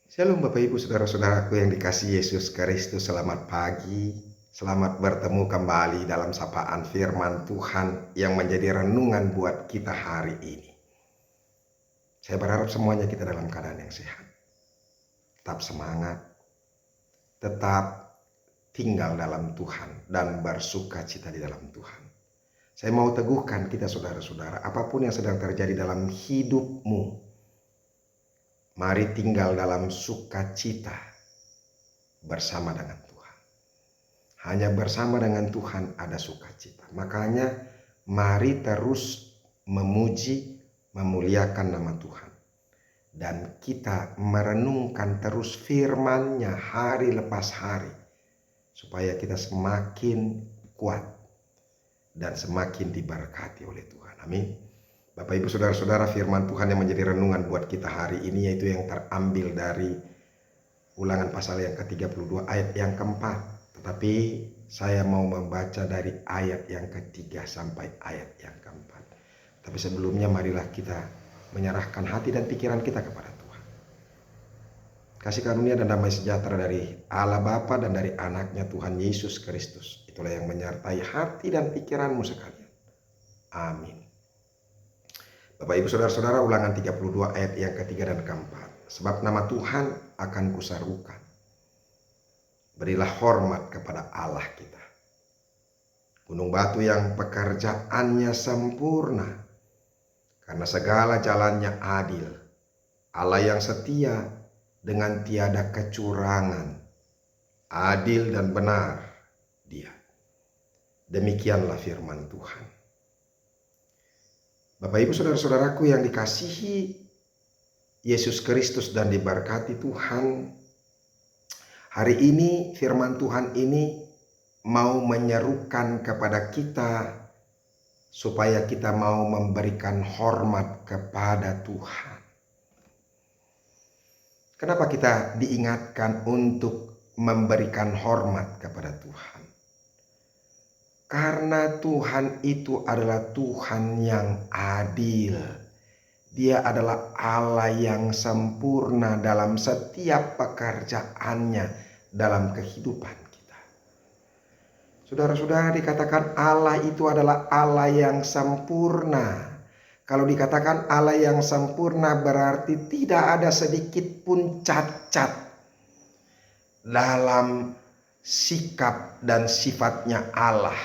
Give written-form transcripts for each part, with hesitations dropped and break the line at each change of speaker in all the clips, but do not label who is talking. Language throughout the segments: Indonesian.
Shalom Bapak Ibu Saudara-saudaraku yang dikasihi Yesus Kristus, selamat pagi. Selamat bertemu kembali dalam sapaan firman Tuhan yang menjadi renungan buat kita hari ini. Saya berharap semuanya kita dalam keadaan yang sehat. Tetap semangat, tetap tinggal dalam Tuhan dan bersuka cita di dalam Tuhan. Saya mau teguhkan kita saudara-saudara, apapun yang sedang terjadi dalam hidupmu, mari tinggal dalam sukacita bersama dengan Tuhan. Hanya bersama dengan Tuhan ada sukacita. Makanya mari terus memuji, memuliakan nama Tuhan. Dan kita merenungkan terus firman-Nya hari lepas hari. Supaya kita semakin kuat dan semakin diberkati oleh Tuhan. Amin. Bapak Ibu Saudara-saudara, firman Tuhan yang menjadi renungan buat kita hari ini yaitu yang terambil dari Ulangan pasal yang ke-32 ayat yang keempat. Tetapi saya mau membaca dari ayat yang ketiga sampai ayat yang keempat. Tapi sebelumnya marilah kita menyerahkan hati dan pikiran kita kepada Tuhan. Kasih karunia dan damai sejahtera dari Allah Bapa dan dari anaknya Tuhan Yesus Kristus, itulah yang menyertai hati dan pikiranmu sekalian. Amin. Bapak Ibu Saudara-saudara, Ulangan 32 ayat yang ketiga dan keempat. Sebab nama Tuhan akan kusarukan. Berilah hormat kepada Allah kita. Gunung batu yang pekerjaannya sempurna. Karena segala jalannya adil. Allah yang setia dengan tiada kecurangan. Adil dan benar Dia. Demikianlah firman Tuhan. Bapak Ibu Saudara-saudaraku yang dikasihi Yesus Kristus dan diberkati Tuhan, hari ini firman Tuhan ini mau menyerukan kepada kita supaya kita mau memberikan hormat kepada Tuhan. Kenapa kita diingatkan untuk memberikan hormat kepada Tuhan? Karena Tuhan itu adalah Tuhan yang adil. Dia adalah Allah yang sempurna dalam setiap pekerjaannya dalam kehidupan kita. Saudara-saudara, dikatakan Allah itu adalah Allah yang sempurna. Kalau dikatakan Allah yang sempurna berarti tidak ada sedikit pun cacat dalam sikap dan sifatnya Allah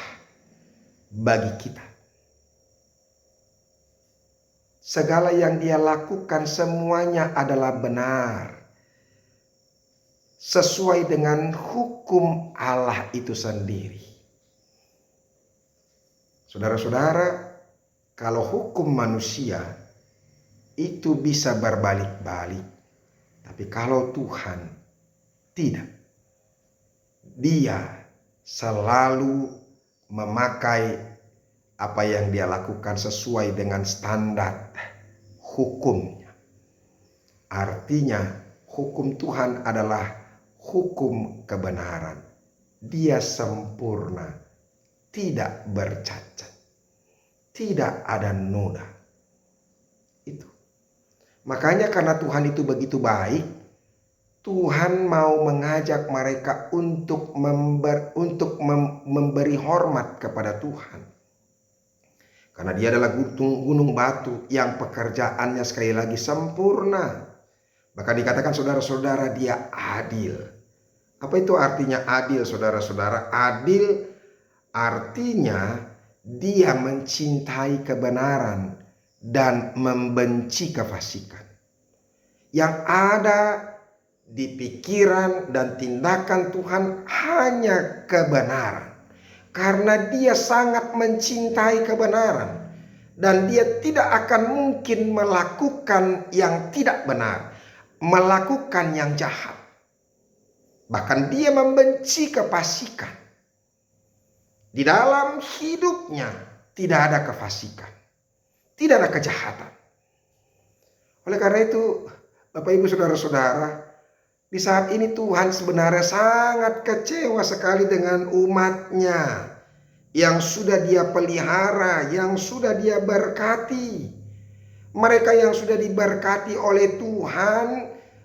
bagi kita. Segala yang Dia lakukan semuanya adalah benar. Sesuai dengan hukum Allah itu sendiri. Saudara-saudara, kalau hukum manusia itu bisa berbalik-balik. Tapi kalau Tuhan tidak. Dia selalu memakai apa yang Dia lakukan sesuai dengan standar hukumnya. Artinya hukum Tuhan adalah hukum kebenaran. Dia sempurna, tidak bercacat, tidak ada noda. Itu. Makanya karena Tuhan itu begitu baik, Tuhan mau mengajak mereka untuk memberi hormat kepada Tuhan. Karena Dia adalah gunung batu yang pekerjaannya sekali lagi sempurna. Bahkan dikatakan saudara-saudara Dia adil. Apa itu artinya adil, saudara-saudara? Adil artinya Dia mencintai kebenaran dan membenci kefasikan. Yang ada di pikiran dan tindakan Tuhan hanya kebenaran. Karena Dia sangat mencintai kebenaran. Dan Dia tidak akan mungkin melakukan yang tidak benar. Melakukan yang jahat. Bahkan Dia membenci kefasikan. Di dalam hidupnya tidak ada kefasikan. Tidak ada kejahatan. Oleh karena itu, Bapak Ibu Saudara-saudara, di saat ini Tuhan sebenarnya sangat kecewa sekali dengan umat-Nya yang sudah Dia pelihara, yang sudah Dia berkati. Mereka yang sudah diberkati oleh Tuhan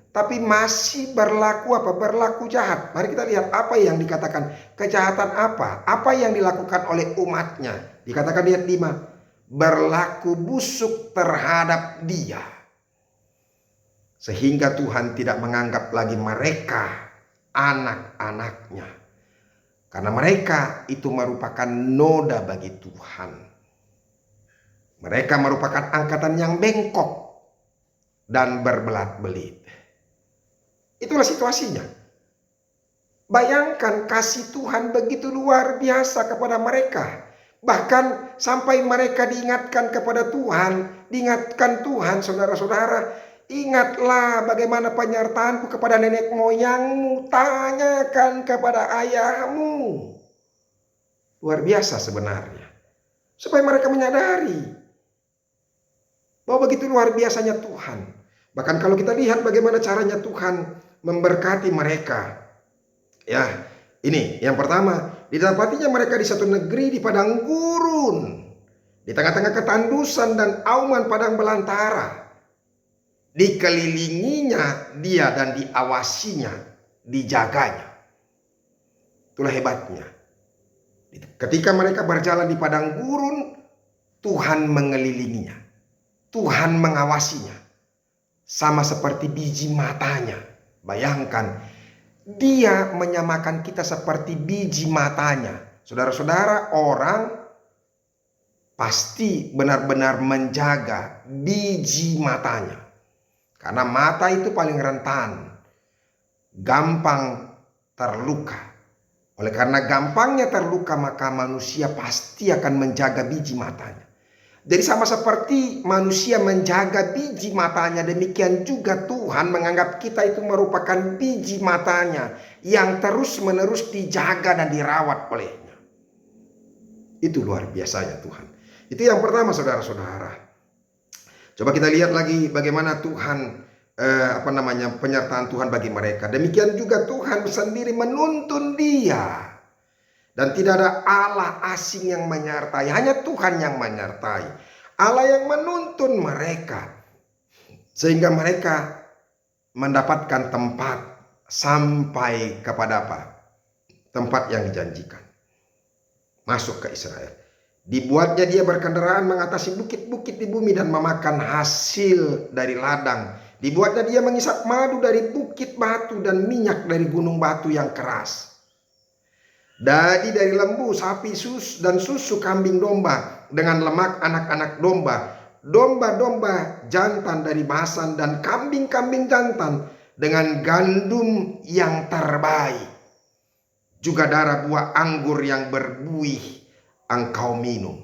tapi masih berlaku apa? Berlaku jahat. Mari kita lihat apa yang dikatakan. Kejahatan apa? Apa yang dilakukan oleh umatnya? Dikatakan di ayat 5, berlaku busuk terhadap dia. Sehingga Tuhan tidak menganggap lagi mereka anak-anaknya. Karena mereka itu merupakan noda bagi Tuhan. Mereka merupakan angkatan yang bengkok dan berbelat-belit. Itulah situasinya. Bayangkan kasih Tuhan begitu luar biasa kepada mereka. Bahkan sampai mereka diingatkan kepada Tuhan. Diingatkan Tuhan, saudara-saudara. Ingatlah bagaimana penyertaanku kepada nenek moyangmu. Tanyakan kepada ayahmu. Luar biasa sebenarnya. Supaya mereka menyadari bahwa begitu luar biasanya Tuhan. Bahkan kalau kita lihat bagaimana caranya Tuhan memberkati mereka. Ya, ini yang pertama, didapatinya mereka di satu negeri di padang gurun, di tengah-tengah ketandusan dan auman padang belantara. Dikelilinginya dia dan diawasinya, dijaganya. Itulah hebatnya. Ketika mereka berjalan di padang gurun, Tuhan mengelilinginya. Tuhan mengawasinya. Sama seperti biji matanya. Bayangkan, dia menyamakan kita seperti biji matanya. Saudara-saudara, orang pasti benar-benar menjaga biji matanya. Karena mata itu paling rentan, gampang terluka. Oleh karena gampangnya terluka, maka manusia pasti akan menjaga biji matanya. Jadi sama seperti manusia menjaga biji matanya, demikian juga Tuhan menganggap kita itu merupakan biji matanya yang terus-menerus dijaga dan dirawat olehnya. Itu luar biasanya Tuhan. Itu yang pertama, saudara-saudara. Coba kita lihat lagi bagaimana Tuhan penyertaan Tuhan bagi mereka. Demikian juga Tuhan sendiri menuntun dia. Dan tidak ada Allah asing yang menyertai. Hanya Tuhan yang menyertai. Allah yang menuntun mereka. Sehingga mereka mendapatkan tempat sampai kepada apa? Tempat yang dijanjikan. Masuk ke Israel. Dibuatnya dia berkendaraan mengatasi bukit-bukit di bumi dan memakan hasil dari ladang. Dibuatnya dia mengisap madu dari bukit batu dan minyak dari gunung batu yang keras. Daging dari lembu, sapi, dan susu kambing domba dengan lemak anak-anak domba, domba-domba jantan dari basan dan kambing-kambing jantan dengan gandum yang terbaik. Juga darah buah anggur yang berbuih engkau minum.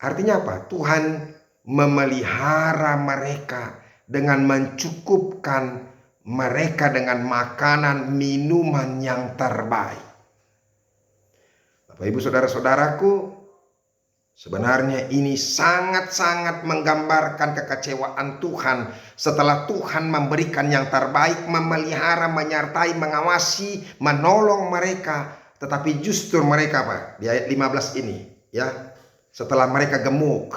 Artinya apa? Tuhan memelihara mereka dengan mencukupkan mereka dengan makanan minuman yang terbaik. Bapak Ibu saudara-saudaraku, sebenarnya ini sangat-sangat menggambarkan kekecewaan Tuhan setelah Tuhan memberikan yang terbaik, memelihara, menyertai, mengawasi, menolong mereka. Tetapi justru mereka apa? Di ayat 15 ini, ya, setelah mereka gemuk,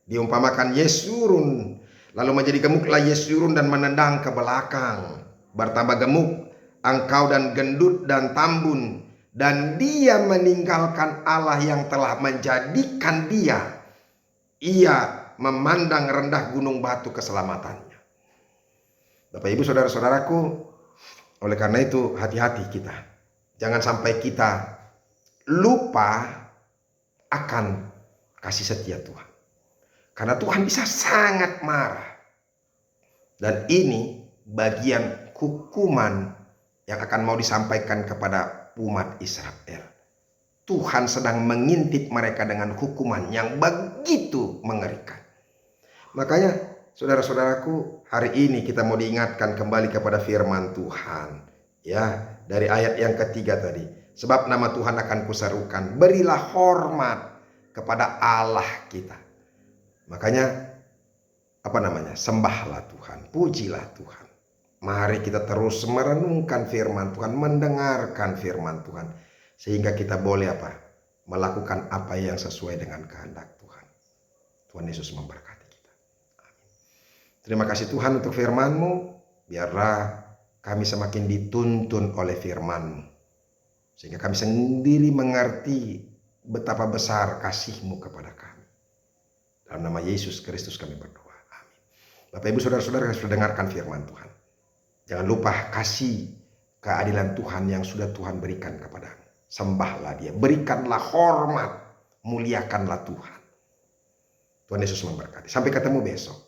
diumpamakan Yesurun, lalu menjadi gemuklah Yesurun dan menendang ke belakang. Bertambah gemuk engkau dan gendut dan tambun. Dan dia meninggalkan Allah yang telah menjadikan dia. Ia memandang rendah gunung batu keselamatannya. Bapak Ibu saudara-saudaraku, oleh karena itu hati-hati kita. Jangan sampai kita lupa akan kasih setia Tuhan. Karena Tuhan bisa sangat marah. Dan ini bagian hukuman yang akan mau disampaikan kepada umat Israel. Tuhan sedang mengintip mereka dengan hukuman yang begitu mengerikan. Makanya saudara-saudaraku, hari ini kita mau diingatkan kembali kepada firman Tuhan. Ya, dari ayat yang ketiga tadi. Sebab nama Tuhan akan kuserukan, berilah hormat kepada Allah kita. Makanya sembahlah Tuhan, pujilah Tuhan. Mari kita terus merenungkan firman Tuhan, mendengarkan firman Tuhan. Sehingga kita boleh melakukan apa yang sesuai dengan kehendak Tuhan. Tuhan Yesus memberkati kita. Amin. Terima kasih Tuhan untuk firman-Mu. Biarlah kami semakin dituntun oleh firman-Mu, sehingga kami sendiri mengerti betapa besar kasih-Mu kepada kami. Dalam nama Yesus Kristus kami berdoa. Amin. Bapak Ibu Saudara-saudara yang sudah dengarkan firman Tuhan, jangan lupa kasih keadilan Tuhan yang sudah Tuhan berikan kepadamu. Sembahlah Dia, berikanlah hormat, muliakanlah Tuhan. Tuhan Yesus memberkati. Sampai ketemu besok.